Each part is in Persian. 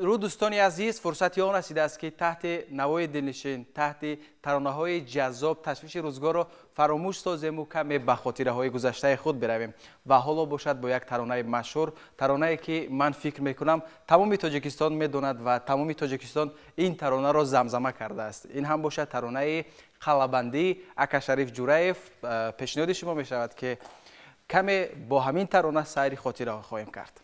رو دوستانی عزیز، فرصتی آن رسیده است که تحت نوای دلنشین، تحت ترانه‌های جذاب تشویش روزگار را فراموش سازیم و کمی به خاطره‌های گذشته خود برویم و حالا باشد با یک ترانه مشهور، ترانه‌ای که من فکر می‌کنم تمام تاجیکستان می‌داند و تمام تاجیکستان این ترانه را زمزمه کرده است. این هم باشد ترانه قلبندی اکا شریف جوراєв. پیشنهاد شما می‌شود که کمی با همین ترانه سیر خاطره خواهیم کرد.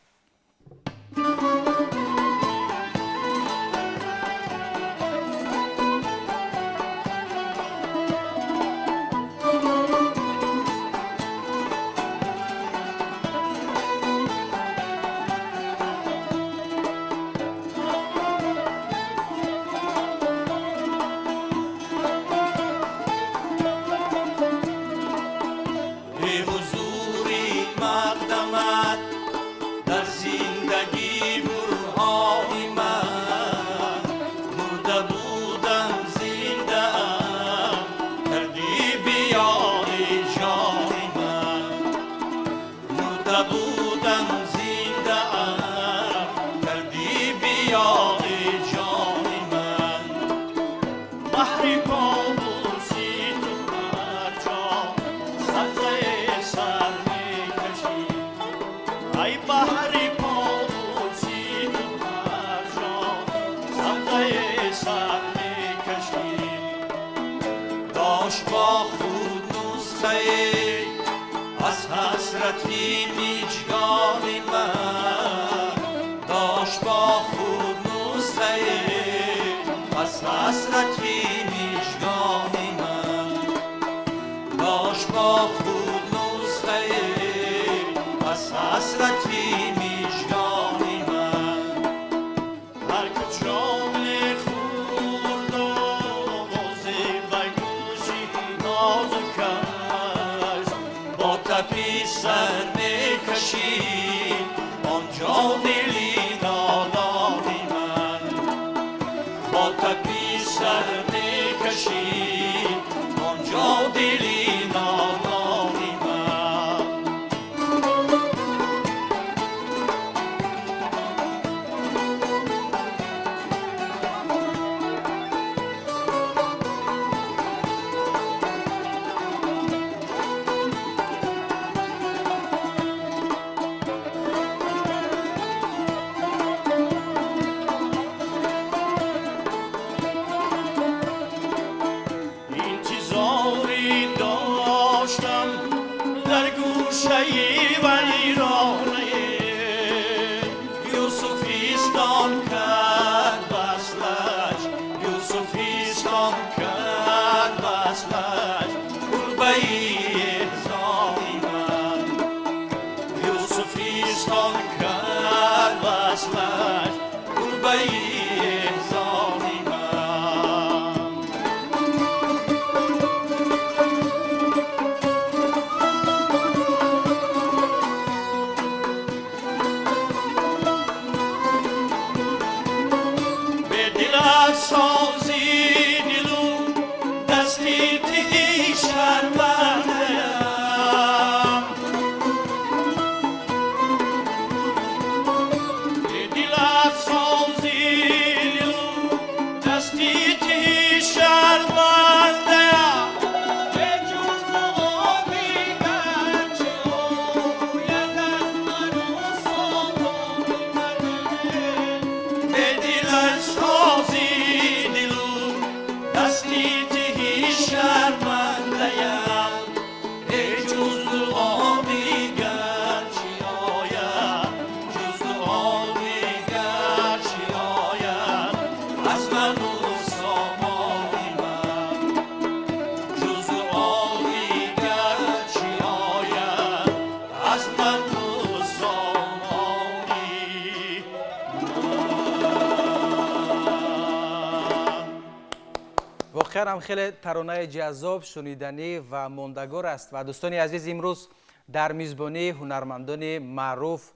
هم خیلی ترانه جذاب، شنیدنی و ماندگار است و دوستان عزیز امروز در میزبانی هنرمندان معروف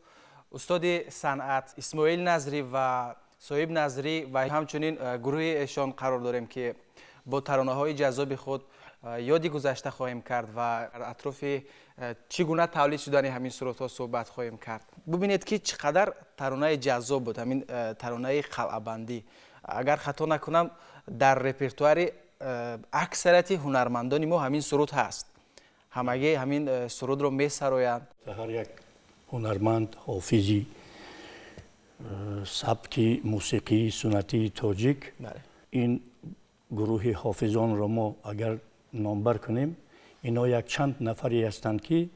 استاد صنعت اسماعیل نظری و صاحب نظری و همچنین گروه ایشان قرار داریم که با ترانه های جذاب خود یادی گذشته خواهیم کرد و اطراف چگونه تولید شدن همین سرودها صحبت خواهیم کرد. ببینید که چقدر ترانه جذاب بود همین ترانه قلعه‌بندی. اگر خطا نکنم در رپرتوار اکثریت هنرمندان ما همین سرود هست. همگی همین سرود رو می‌سرایند. هر یک هنرمند حافظی سبک موسیقی سنتی تاجیک این گروه حافظان را ما اگر نامبر کنیم اینا یک چند نفری هستند که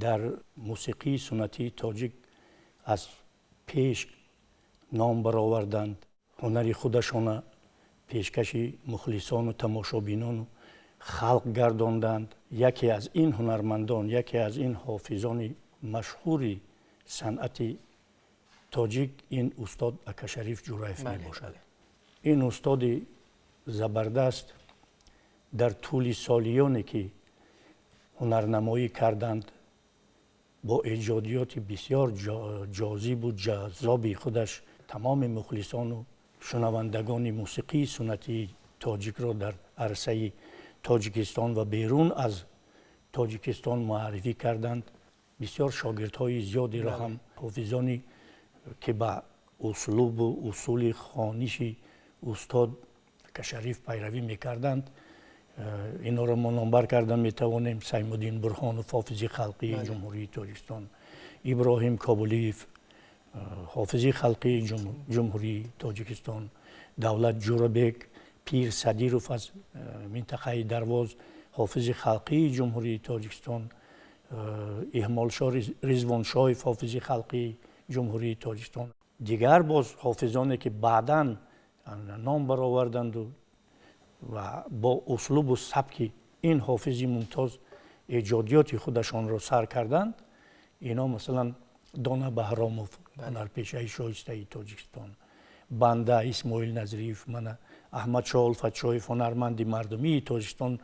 در موسیقی سنتی تاجیک از پیش نام برآوردند، هنری خودشان پیشکش مخلصان و تماشابینان و خلق گرداندند. یکی از این هنرمندان، یکی از این حافظان مشهوری صنعت تاجیک این استاد اکاشریف جورایف می باشد. این استاد زبردست در طول سالیانی که هنرنمایی کردند با ایجادیات بسیار جاذب و جذاب خودش تمام مخلصان و شنوندگان موسیقی سنتی تاجیک را در عرصه تاجیکستان و بیرون از تاجیکستان معرفی کردند. بسیار شاگردهای زیادی را هم حافظانی که با اسلوب و اصول خوانشی استاد اکاشریف پیروی میکردند اینا را ما نامبر کردن میتوانیم. سیمالدین برهانوف حافظ خلقی جمهوری تاجیکستان، ابراهیم کابلیف حافظ خلقی جمهوری تاجیکستان، دولت جورابک پیر صدیروف از منطقه درواز حافظ خلقی جمهوری تاجیکستان، احمالشاه رضوانشاه حافظ خلقی جمهوری تاجیکستان. دیگر باز حافظانی که بعداً نام برآوردند و با اسلوب و سبک این حافظی ممتاز ایجادیات خودشان را سر کردند. اینا مثلا دانا بهراموف هنرپیشه شایسته تاجیکستان، بنده اسماعیل نظریف، من احمد شاه الفتشاهیف هنرمند مردمی تاجیکستان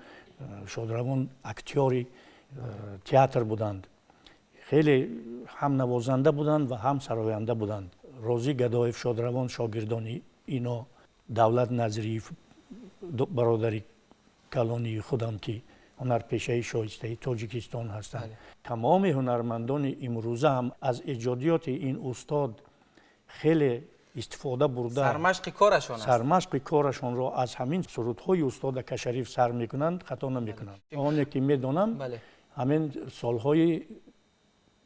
شادروان اکتیاری تئاتر بودند. خیلی هم نوازنده بودند و هم سراینده بودند. روزی گدایف شادروان شاگردان اینا، دولت نظریف برادری کلانی خودم که هنرپیشه شایسته تاجیکستان هستند. تمام هنرمندان امروزه هم از ایجادیات این استاد خیلی استفاده برده، سرمشق کارشان را از همین سرودهای استاد اکاشریف سر میکنند، خطا نمیکنند. آنی که میدانم همین سالهای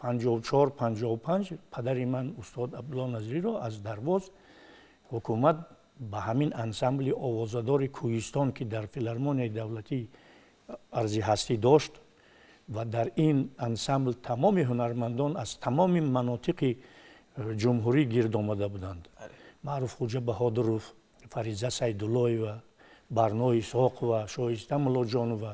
54 55 پدر من استاد عبدالله نظری را از درواز حکومت به همین انسمبل آوازدار کوهستان که در فیلارمونی دولتی ارزی هستی داشت و در این انسمبل تمام هنرمندان از تمام مناطق جمهوری گرد آمده بودند. معروف خوجا بهادروف، فریضه سیدالله و برنای اسحاق و شایسته ملاجان و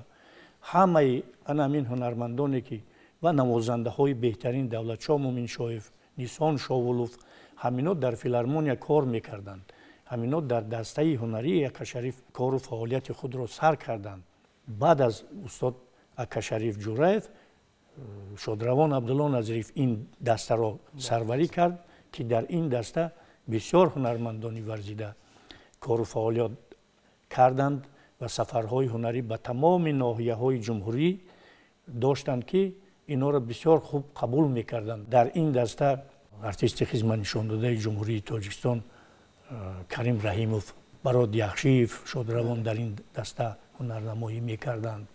همه همین هنرمندانی که و نوازنده های بهترین دولتشاه مومن شایف، نیسان شاولوف، همینا در فیلارمونیا کار میکردند. همینا در دسته هنری اکاشریف کار و فعالیت خود را سر کردند. بعد از استاد اکاشریف جورایف شادروان عبدالله نظریف این دسته را سروری کرد که در این دسته بسیار هنرمندانی ورزیده کار و فعالیت کردند و سفرهای هنری به تمام ناحیه های جمهوری داشتند که اینا را بسیار خوب قبول میکردند. در این دسته ارتیست خدمت نشان داده جمهوری تاجیکستان کریم رحیموف، براد یخشیف شادروان در این دسته هنرنمایی میکردند.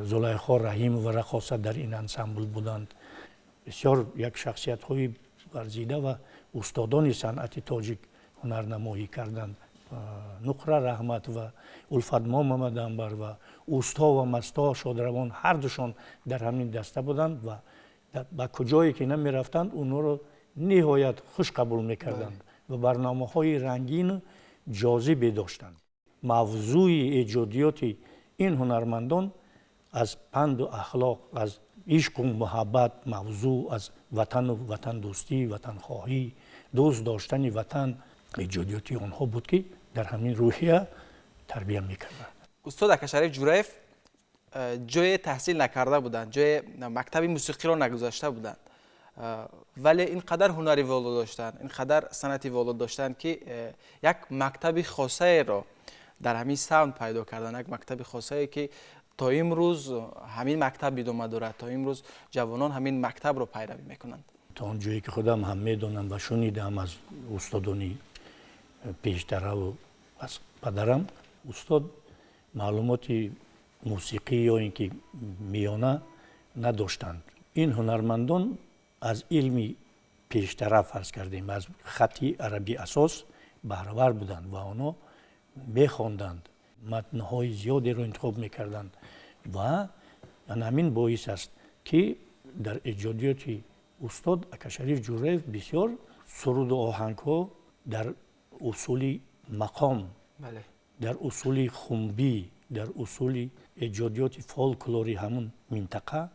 زلیخا رحیم و رقاصه در این انسمبل بودند. بسیار یک شخصیت های ورزیده و استادان صنعت تاجیک هنرنمایی کردند. نقره رحمت و الفدما محمد انبر و اوستا و مستا شادروان هر دوشان در همین دسته بودند و به کجایی که نمی رفتند اونها رو نهایت خوش قبول میکردند و برنامه های رنگین جاذبی داشتند. موضوع ایجادیات این هنرمندان از پند و اخلاق، از عشق و محبت، موضوع از وطن و وطن دوستی، وطن خواهی، دوست داشتن وطن، ایجادیات آنها بود که در همین روحیه تربیت میکردند. استاد اکاشریف جورایف جای تحصیل نکرده بودند، جای مکتب موسیقی را نگذاشته بودند، ولی اینقدر هنری والا داشتند، اینقدر صنعتی والا داشتند که یک مکتب خاصه را در همین ساوند پیدا کردن، یک مکتب خاصی که تا امروز همین مکتب ادامه دارد، تا امروز جوانان همین مکتب رو پیروی میکنند. تا اونجایی که خودم هم میدونم و شنیدم از استادانی پیشتر و از پدرم، استاد معلومات موسیقی یا اینکه میانه نداشتند. این هنرمندان از علمی پیشتر فرض کردیم از خطی عربی اساس بهره‌ور بودند و آنها میخواندند، متن‌های زیادی رو انتخاب میکردند و همین باعث است که در ایجادیات استاد اکاشریف جوریف بسیار سرود و آهنگ‌ها در اصول مقام، در اصول خنبی، در اصول ایجادیات فولکلوری همون منطقه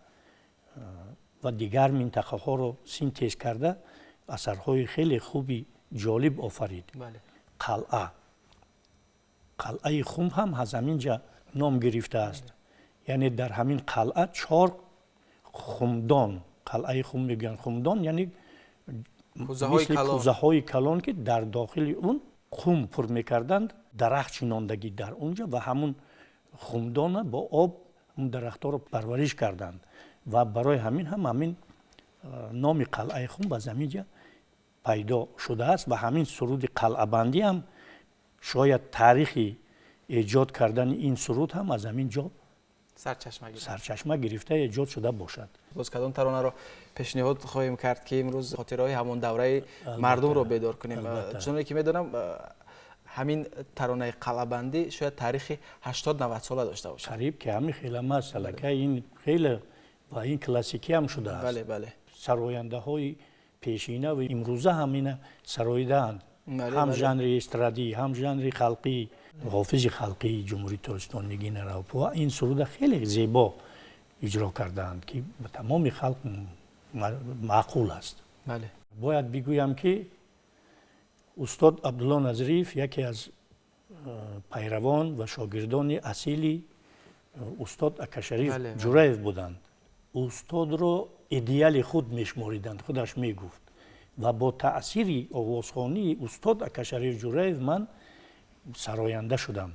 و دیگر منطقه ها رو سینتز کرده اثرهای خیلی خوبی جالب آفرید. قلعه خم هم از همینجا نام گرفته است. یعنی در همین قلعه 4 خمدان، قلعه خم میگن، خمدان یعنی مثل کوزه های کلان که در داخل اون خم پر میکردند، درخت چیناندگی در اونجا و همون خمدان با آب اون درخت ها رو پرورش کردند و برای همین هم همین نام قلعه خم از همینجا پیدا شده است و همین سرود قلعه بندی هم شاید تاریخی ایجاد کردن این سرود هم از همین جا سرچشمه گرفته ایجاد شده باشد. باز کدام ترانه رو پیشنهاد خواهیم کرد که امروز خاطرهای همون دوره مردم رو بیدار کنیم؟ چون که میدونم همین ترانه قلعه بندی شاید تاریخ 80-90 ساله داشته باشه. قریب که همین خیلی مسئله این خیلی و این کلاسیکی هم شده است. بله. سراینده های پیشینه و امروزه همین سرایده اند. هم ژانر استرادی، هم ژانر خلقی، حافظ خلقی جمهوری تاجیکستان نگین راوپو این سرود خیلی زیبا اجرا کردند که به تمام خلق معقول است. باید بگویم که استاد عبدالله نظریف یکی از پیروان و شاگردان اصیلی استاد اکاشریف جوریف بودند. استاد رو ایدئال خود میشماریدند، خودش میگفت و با تأثیر آوازخوانی استاد اکاشریف جوریف من سراینده شدم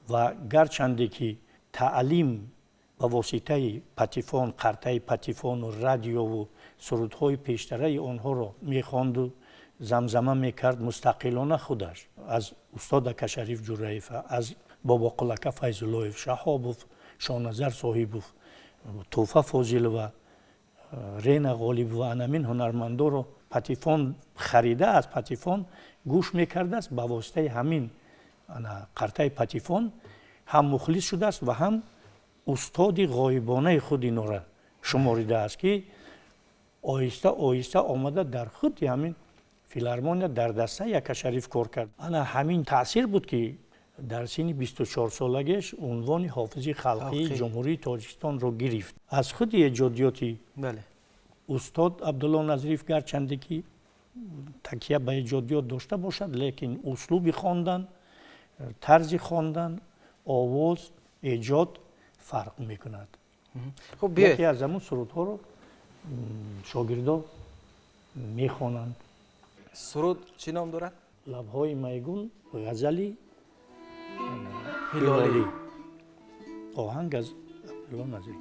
و گرچنده که تعلیم با واسطه پتیفون، قرطه پتیفون و رادیو و سرودهای پیشتره آنها رو میخواند و زمزمه میکرد مستقلانه خودش از استاد اکاشریف جوریف، از بابا قلک فیض‌الله شهابوف، شاهنظر صاحبوف، توفه فاضل و رین غالب و همین هنرمندا رو پتیفون خریده از پتیفون گوش میکرده است. با واسطه همین قرطه پتیفون هم مخلص شده است و هم استاد غایبانه خود اینا را شماریده است که آهسته آهسته آمده در خود همین فیلارمونیا در دسته اکاشریف کار کرد. همین تاثیر بود که در سن 24 سالگیش عنوان حافظ خلقی جمهوری تاجیکستان رو گرفت. از خود ایجادیاتی استاد عبدالله نظریف گرچنده که تکیه به ایجادیات داشته باشد لیکن اسلوب خواندن، طرز خواندن، آواز، ایجاد فرق میکند. خب یکی از همون سرودها رو شاگردان میخوانند. سرود چی نام دارد؟ لبهای میگون، غزلی هلالی. آهنگ از عبدالله نظریف.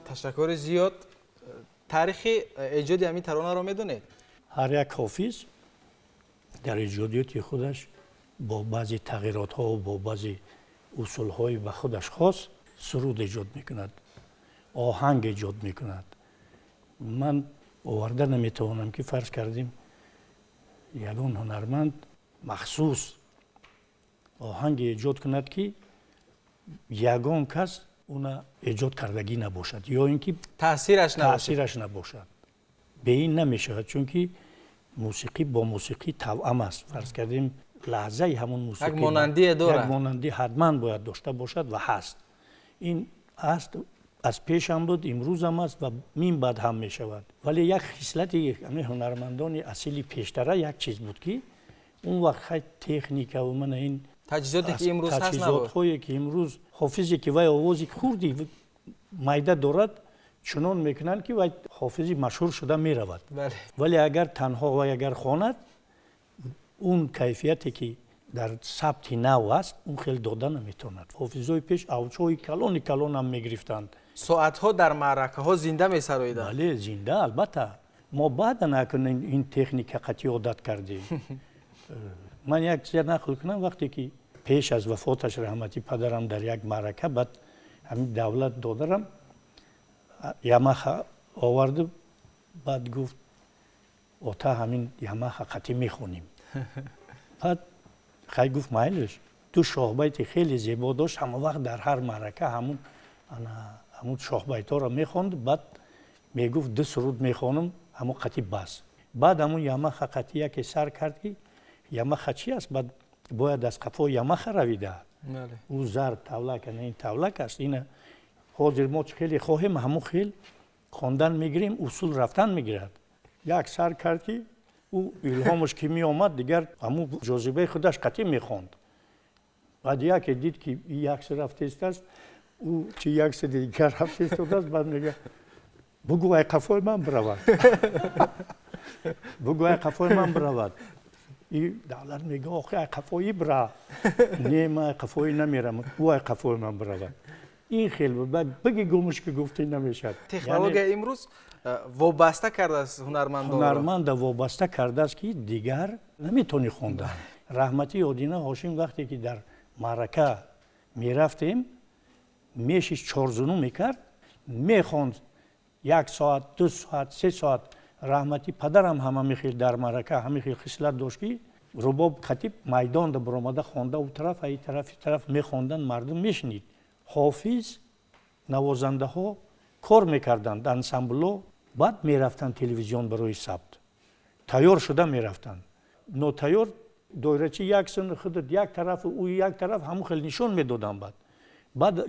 تشکر زیاد. تاریخ ایجاد همین ترانه رو میدونید؟ هر یک حافظ در ایجادیات خودش با بعضی تغییرات ها و با بعضی اصول های به خودش خاص سرود ایجاد میکند، آهنگ ایجاد میکند. من آورده نمیتوانم که فرض کردیم یگان هنرمند مخصوص آهنگ ایجاد کند که یگان کس اونا ایجاد کردگی نباشد یا اینکه تأثیرش نباشد. به این نمیشود، چون که موسیقی با موسیقی توأم است. فرض کردیم لحظه همون موسیقی یک مانندی داره، یک مانندی حتما باید داشته باشد و هست. این است، از پیش هم بود، امروز هم است و مین بعد هم میشود. ولی یک خصلت هنرمندان اصیلی پیشتره یک چیز بود که اون وقت خیلی تکنیک و من این تجهیزاتی که امروز هست نبود. تجهیزاتی که امروز حافظی که وای آوازی خوردی مایده دارد چنان میکنن که وای حافظی مشهور شده میرود. ولی اگر تنها و اگر خواند اون کیفیتی که در ثبت نو است اون خیلی داده نمیتوند. حافظای پیش اوجهای کلان هم میگرفتند. ساعتها در معرکه ها زنده میسراییدند. بله زنده. البته ما بعد نکنیم این تکنیک قطعی عادت کردیم. من یک چیز نقل کنم، وقتی که پیش از وفاتش رحمتی پدرم در یک معرکه بعد همین دولت دادرم یمخ آورد، بعد گفت اوتا همین یمخ قطعی میخونیم. بعد خیلی گفت مایلش تو شاهبیت خیلی زیبا داشت، همون وقت در هر معرکه همون شاهبیت ها را میخوند. بعد میگفت دو سرود میخونم همون قطعی بس. بعد همون یمخ قطعی که سر کرد که یمخ چی است، بعد باید از قفا یمخ رویده. او زر تولک، نه این تولک است. این حاضر ما خیلی خواهیم همون خیلی خواندن میگیریم، اصول رفتن میگیرد. یک سر کرد که او الهامش که می آمد دیگر همون جاذبه خودش قطعی میخوند. بعد یک دید که یک سر رفته است، او چی یک سر دیگر رفته است، بعد میگه بگو ای قفای من برود. بگو ای قفای من برود. این دولت میگه آخه ای قفایی برا. نه من قفایی نمیرم، او ای قفای من برود. این خیلی بود. بگی گمش که گفته نمیشد. تکنولوژی امروز وابسته کرده است هنرمند وابسته کرده است که دیگر نمیتونی خوندن. رحمتی آدینه هاشم وقتی که در معرکه میرفتیم میشش 4 زنو میکرد، میخوند 1 ساعت 2 ساعت 3 ساعت. رحمتی پدرم همه میخیل در معرکه همه خیل خصلت داشت که رباب خطیب میدان در برآمده خوانده او طرف ای طرف میخوندن، مردم میشنید. حافظ نوازنده ها کار میکردند انسامبلو، بعد میرفتن تلویزیون برای ثبت. تیار شده میرفتن. نو تیار دایره‌چی یک سن خودت یک طرف او یک طرف همون خیلی نشون میدادن. بعد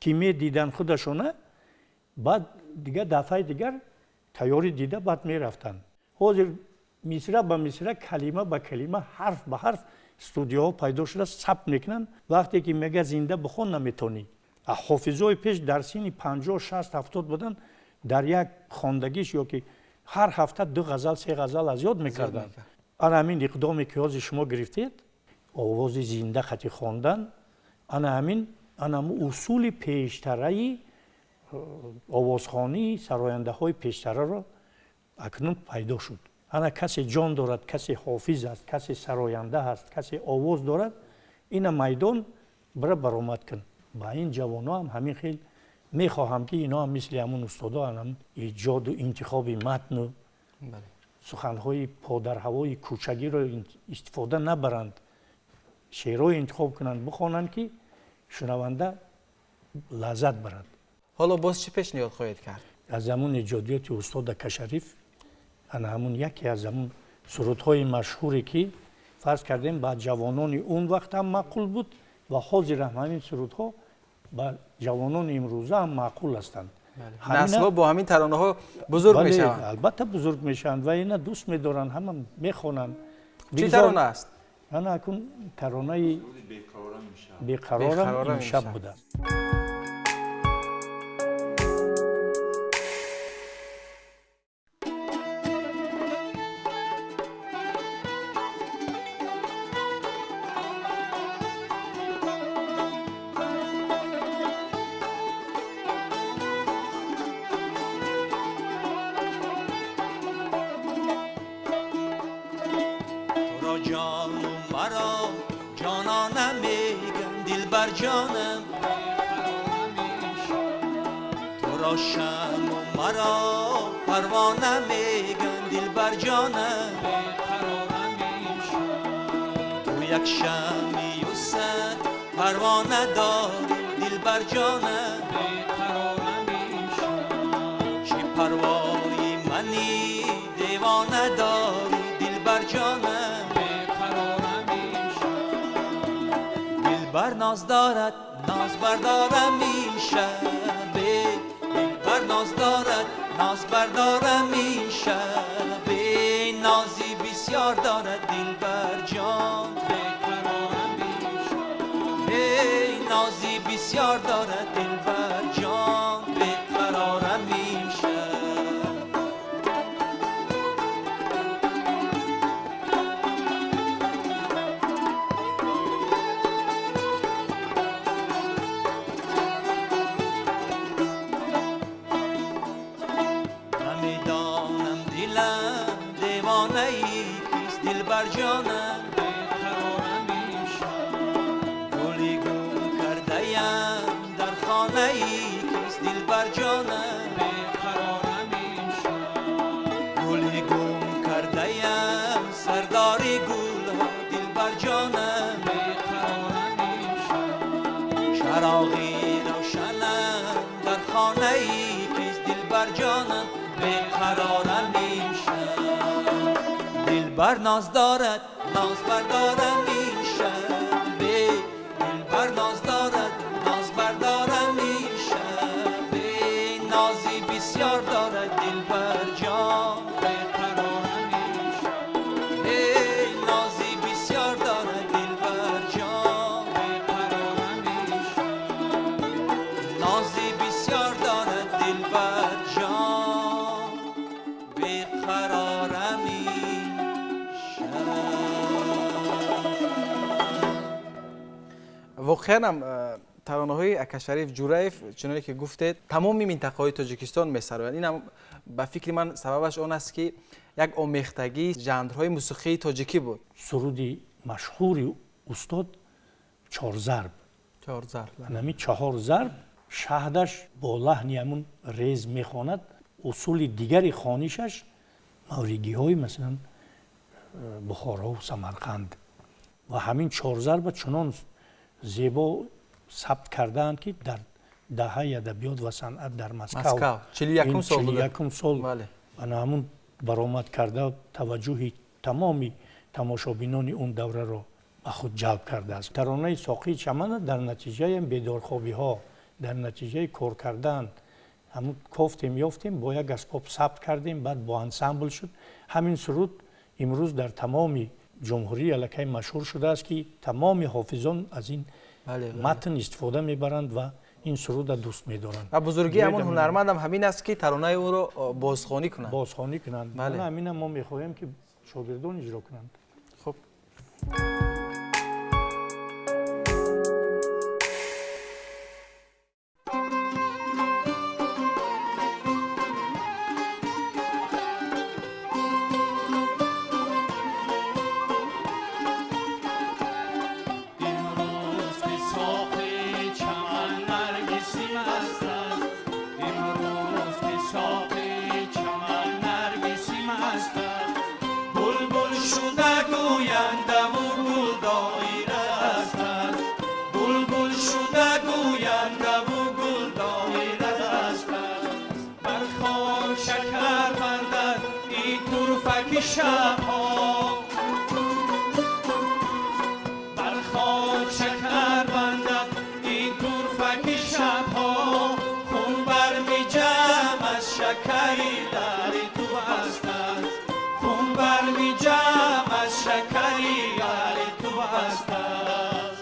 کی میدیدن خودشونه، بعد دیگه دفعه دیگر تیاری دیده بعد میرفتن. حاضر مصرع به مصرع، کلمه به کلمه، حرف به حرف استودیوها پیدا شده ثبت میکنن. وقتی که میگه زنده بخون نمیتونی. حافظای پیش در سن 50 60 70 بودن، در یک خواندگیش یا که هر هفته 2 غزل 3 غزل از یاد میکردن. انا همین اقدامی که از شما گرفتید آواز زنده خطی خواندن انا اصول پیشتره آوازخوانی سراینده های پیشتره را اکنون پیدا شد. انا کسی جان دارد، کسی حافظ است، کسی سراینده است، کسی آواز دارد، این میدان برآمد کن. با این جوانا هم همین خیلی میخواهم که اینا هم مثل همون استادا هم ایجاد و انتخاب متن و سخنهای پادرهوای کوچگی را استفاده نبرند، شعرهای انتخاب کنند بخوانند که شنونده لذت برد. حالا باز چی پیشنهاد خواهید کرد؟ از همون ایجادیات استاد کشریف انا همون یکی از همون سرودهای مشهوری که فرض کردیم با جوانان اون وقت هم معقول بود و حاضر همین سرودها با جوانان امروزه هم معقول هستند. نسل‌ها با همین ترانه ها بزرگ میشن. البته بزرگ میشن و اینا دوست میدارن، هم میخونن. چی ترانه است؟ انا اكون ترانه بیقرارم امشب بوده. جانم تو را شم و مرا پروانه میگن دلبر جانم تو یک شمی و صد پروانه داری دلبر جانم چی پروای منی دیوانه داری دلبر جانم بر ناز دارد ناز بردارم این شبه بر ناز دارد ناز بردارم این شبه نازی بسیار دارد دل بر جان نازی بسیار دارد دل بر جان بقرارم این شب بر جانم بیقرارم این شب گلی گم کرده‌ام در خانه ای کس دل بر جانم بیقرارم این شب گلی گم کرده‌ام سرداری گل ها دل بر جانم بیقرارم این شب چراغی روشنم در خانه ای کس دل بر جانم بیقرارم این شب بر ناز دارد ناز بردارم این شبه دل بر ناز دارد ناز بردارم این شبه نازی بسیار دارد دل بر جان بقرارم این شبه نازی بسیار دارد دل بر جان بقرارم این شبه نازی بسیار دارد دل بر جان بقرارم واقعا هم ترانه های اکاشریف جوریف چنانه که گفتید تمامی منطقه های تاجیکستان میسراند. این هم به فکر من سببش آن است که یک آمیختگی ژانرهای موسیقی تاجیکی بود. سرودی مشهوری استاد 4 ضرب. 4 ضرب. یعنی 4 ضرب شهدش با لحنی همون ریز میخواند. اصول دیگری خوانیشش موریگی های مثلا بخارا و سمرقند و همین 4 ضرب چنان زیبا ثبت کردند که در دهه ادبیات و صنعت در مسکو 41 سال بود. 41 سال بله. و همون برآمد کرده توجه تمامی تماشابینان اون دوره را به خود جلب کرده است. ترانه ساقی چمن در نتیجه بیدارخوابی ها، در نتیجه کار کردن همون گفتیم یافتیم با یک اسباب ثبت کردیم، بعد با انسامبل شد. همین سرود امروز در تمامی جمهوری الکه مشهور شده است که تمام حافظان از این متن استفاده میبرند و این سرود دوست می‌دارند. و بزرگی همون هنرمند هم همین است که ترانه او رو بازخوانی کنند. بازخوانی کنند. بله. همین ما می‌خواهیم که شاگردان اجرا کنند. خب شبها بر خاک شکر بندد این طرفک شبها خون برمی جمع از شکری در تو هستند خون برمی جمع از شکری در تو هستند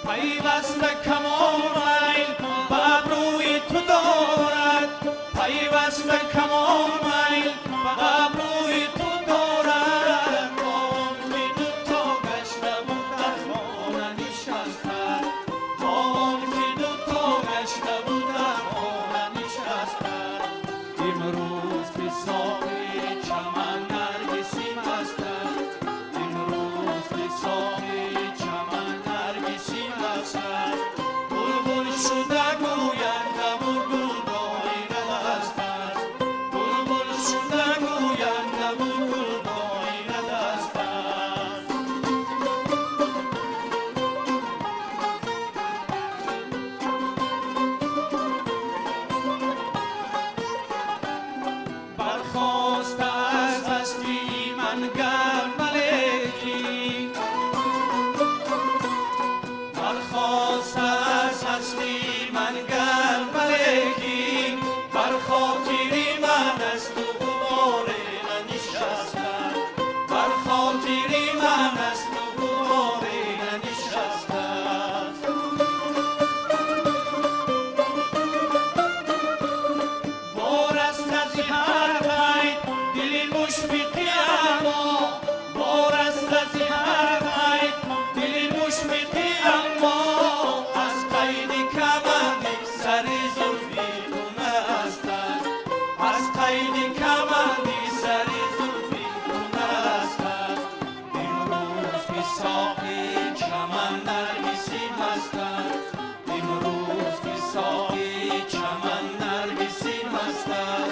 پیوسته کمانیل به ابروی تو دارد پیوسته کمانیل به ابروی تو دارد آن که دوتا گشته بود در خانه نشسته آن که دوتا گشته بود در خانه نشسته امروز که ساقی چمن نرگسی مستد امروز که ساقی چمن نرگسی مستد بلبل شده گوینده و گل دایره دست است بلبل شده گوینده و گل دایره دست است برخاسته از هستی من گرم ملکی برخاسته از هستی من گرم ملکی بر خاطری من از تو غبار ننشستم بر خاطری من از تو غبار ننشستم بار است از هر غیب دل مشفقی اما بار است از هر غیب دل مشفقی اما از قید کمند سر زلفی تو نستد از قید کمند سر زلفی تو نستد امروز که ساقی چمن نرگسی مستد امروز که ساقی چمن نرگسی مستد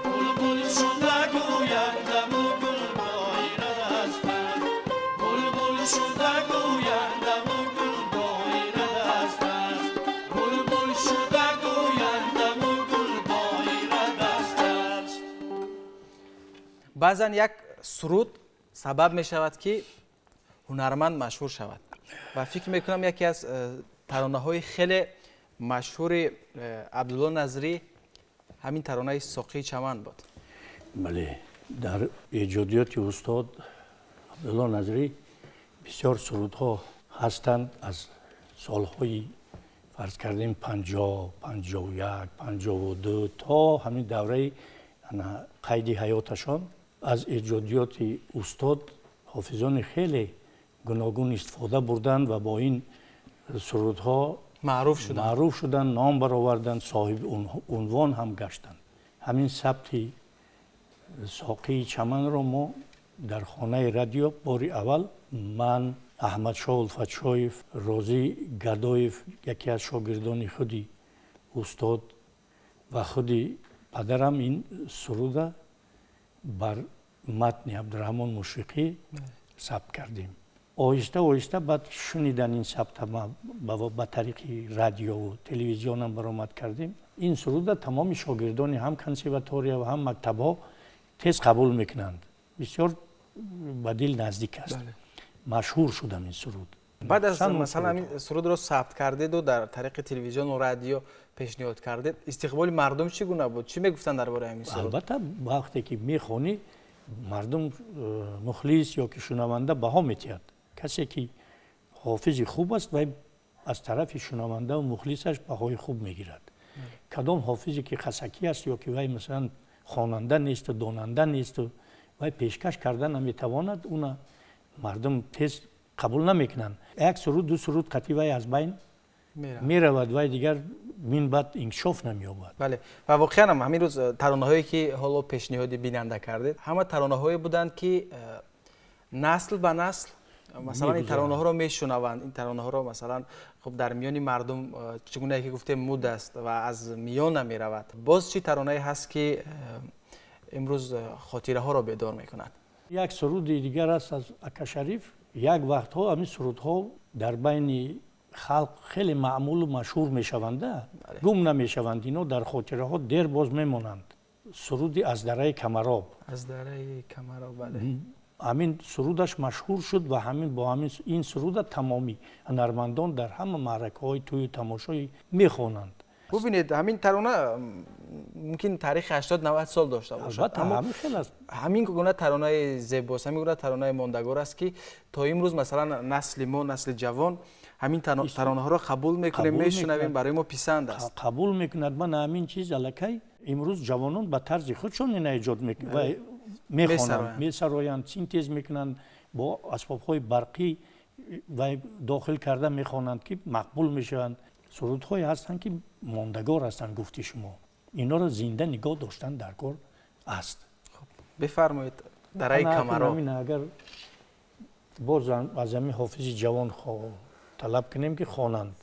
بلبل شده گوینده و گل دایره دستد بلبل شده گوینده و گل دایره دستد بلبل شده گوینده و گل دایره دستد بعضا یک سرود سبب می شود که هنرمند مشهور شود و فکر می کنم یکی از ترانه های خیلی مشهور عبدالله نظری همین ترانه ساقی چمن بود. بله، در ایجادیات استاد عبدالله نظری بسیار سرودها هستند از سالهای فرض کردیم 50 51 52 تا همین دوره قید حیاتشان از ایجادیات استاد حافظان خیلی گوناگون استفاده بردند و با این سرودها معروف شدن نام برآوردن صاحب عنوان هم گشتند. همین ثبت ساقی چمن را ما در خانه رادیو باری اول من احمد شاه الفتشایف رازی گردایف یکی از شاگردان خودی استاد و خودی پدرم این سرود بر متن عبدالرحمن مشفقی ثبت کردیم. آهسته آهسته بعد شنیدن این ثبت ما با طریق رادیو و تلویزیون هم برآمد کردیم. این سرود تمام شاگردان هم کنسرواتوری و هم مکتب ها تیز قبول میکنند. بسیار به دل نزدیک است. مشهور شدم این سرود. بعد از مثلا این سرود رو ثبت کردید و در طریق تلویزیون و رادیو پیشنهاد کردید، استقبال مردم چگونه بود؟ چی میگفتن درباره همین سرود؟ البته وقتی که میخونی مردم مخلص یا که شنونده بها میتید. کسی که حافظ خوب است و از طرف شنونده و مخلصش بهای خوب میگیرد. کدام حافظی که خسکی است یا که وی مثلا خواننده نیست و داننده نیست و وی پیشکش کردن نمیتواند، اون مردم تیز قبول نمیکنن. یک سرود دو سرود قطعی وی از بین میرود و دیگر من بعد انکشاف نمییابد. بله، و واقعا هم همین روز ترانه هایی که حالا پیشنهاد بیننده کردید همه ترانه هایی بودند که نسل به نسل مثلا این ترانه ها رو میشنوند. این ترانه ها رو مثلا خب در میان مردم چگونه که گفته مود است و از میان نمی رود. باز چی ترانه هست که امروز خاطره ها رو بیدار میکند؟ یک سرود دیگر است از اکا شریف. یک وقت ها همین سرود ها در بین خلق خیلی معمول و مشهور میشونده، گم نمیشوند. اینا در خاطره ها دیر باز میمونند. سرودی از دره کمراب. از دره کمراب، بله. همین سرودش مشهور شد و همین با همین این سرود تمامی هنرمندان در همه معرکه های توی تماشای میخوانند. ببینید همین ترانه ممکن تاریخ 80-90 سال داشته باشد، اما همین گونه ترانه زیباست، همین گونه ترانه ماندگار است که تا امروز مثلا نسل ما، نسل جوان همین ترانه ها را قبول میکنه، میشنویم، برای ما پسند است. قبول میکند. من همین چیز الکی امروز جوانان به طرز خودشون این ایجاد میکنند، میخوانند، میسرایند، سینتز میکنند، با اسباب های برقی و داخل کرده میخوانند که مقبول میشوند. سرودهایی هستند که ماندگار هستند. گفتی شما اینا را زنده نگاه داشتن در کار است. خب بفرمایید. دره کمراب. اگر باز از همین حافظ جوان طلب کنیم که خوانند.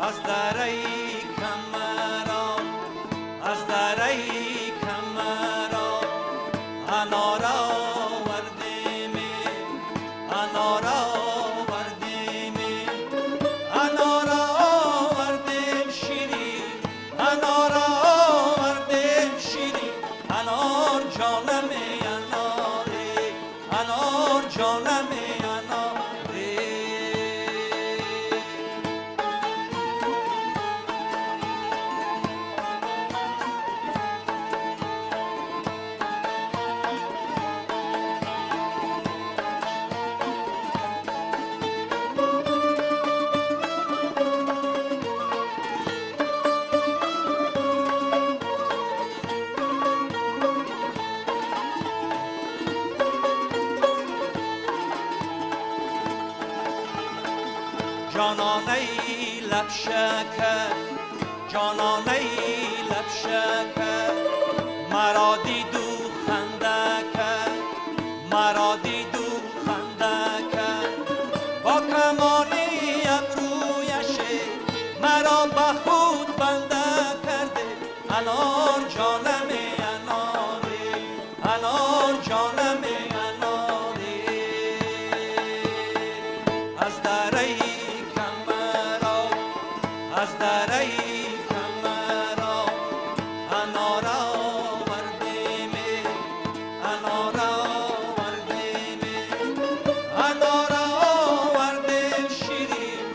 از دره کمراب، از دره کمراب انار آوردیم، انار آوردیم، انار آوردیم شیرین، انار آوردیم شیرین، انار جانم اناره، انار جانم اناره. جانانه لب شکر، جانانه لب شکر، مرا دید و خنده کرد، مرا دید و خنده کرد، با کمانی ابرویش مرا به خود بنده کرده. انار جانم اناره، انار جانم اناره. از دره از دره کمراب انار آوردیم، انار آوردیم، انار آوردیم شیرین،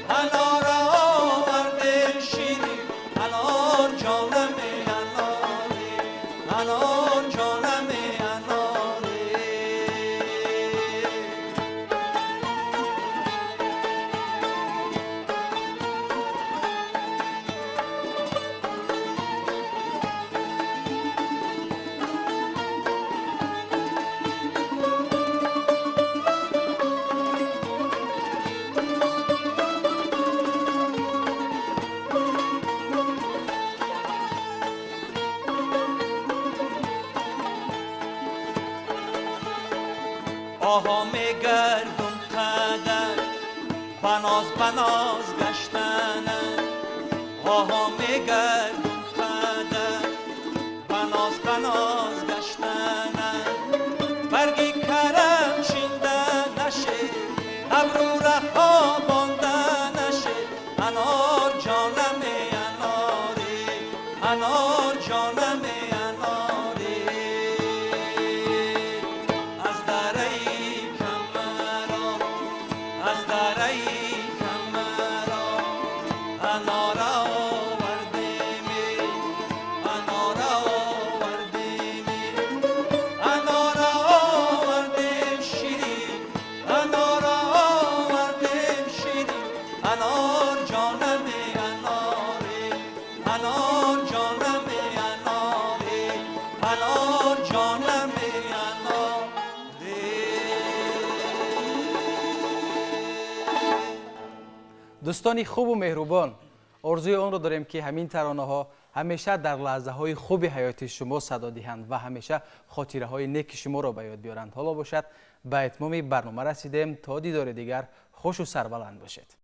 انار آوردیم شیرین، انار جانم اناره، انار جانم اناره. آها میگردم قدر بناز بناز گشتنه، آها میگردم قدر بناز بناز گشتنه، برگ انار جانم اناری، انار جانم اناری. از دره کمرا، از دره کمرا انار آوردیم، انار آوردیم، انار آوردیم شیرین، انار آوردیم شیرین. انار جانم اناری، انار جانم اناری، انار جانم اناری. دوستانی خوب و مهربان، آرزوی آن را داریم که همین ترانه ها همیشه در لحظه های خوب حیات شما صدا دهند و همیشه خاطره های نیک شما را به یاد بیارند. حالا باشد به اتمام برنامه رسیدیم. تا دیدار دیگر خوش و سربلند باشید.